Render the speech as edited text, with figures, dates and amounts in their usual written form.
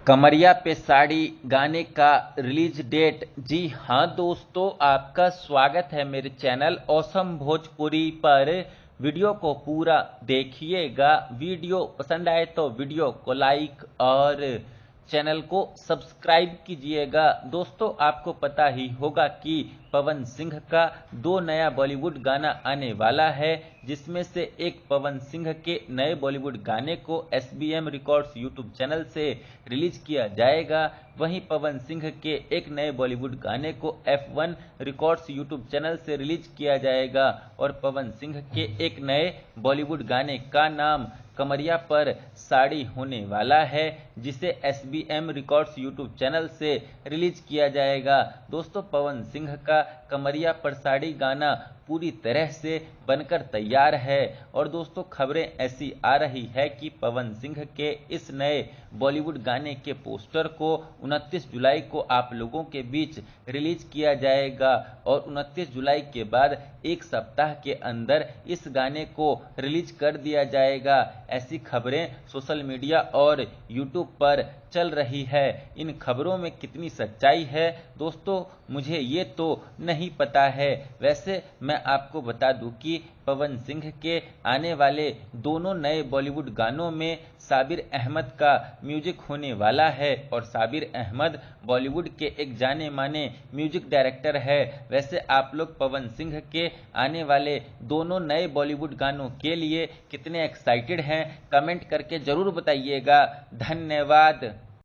कमरिया पे साड़ी गाने का रिलीज डेट। जी हाँ दोस्तों, आपका स्वागत है मेरे चैनल ऑसम भोजपुरी पर। वीडियो को पूरा देखिएगा। वीडियो पसंद आए तो वीडियो को लाइक और चैनल को सब्सक्राइब कीजिएगा। दोस्तों, आपको पता ही होगा कि पवन सिंह का 2 नया बॉलीवुड गाना आने वाला है, जिसमें से एक पवन सिंह के नए बॉलीवुड गाने को SBM रिकॉर्ड्स यूट्यूब चैनल से रिलीज किया जाएगा। वहीं पवन सिंह के एक नए बॉलीवुड गाने को F1 रिकॉर्ड्स यूट्यूब चैनल से रिलीज किया जाएगा और पवन सिंह के एक नए बॉलीवुड गाने का नाम कमरिया पर साड़ी होने वाला है, जिसे SBM रिकॉर्ड्स यूट्यूब चैनल से रिलीज किया जाएगा। दोस्तों, पवन सिंह का कमरिया पर साड़ी गाना पूरी तरह से बनकर तैयार है और दोस्तों, खबरें ऐसी आ रही है कि पवन सिंह के इस नए बॉलीवुड गाने के पोस्टर को 29 जुलाई को आप लोगों के बीच रिलीज किया जाएगा और 29 जुलाई के बाद एक सप्ताह के अंदर इस गाने को रिलीज कर दिया जाएगा। ऐसी खबरें सोशल मीडिया और यूट्यूब पर चल रही है। इन खबरों में कितनी सच्चाई है दोस्तों, मुझे ये तो नहीं पता है। वैसे मैं आपको बता दूं कि पवन सिंह के आने वाले दोनों नए बॉलीवुड गानों में साबिर अहमद का म्यूजिक होने वाला है और साबिर अहमद बॉलीवुड के एक जाने माने म्यूजिक डायरेक्टर है। वैसे आप लोग पवन सिंह के आने वाले दोनों नए बॉलीवुड गानों के लिए कितने एक्साइटेड हैं, कमेंट करके जरूर बताइएगा। धन्यवाद।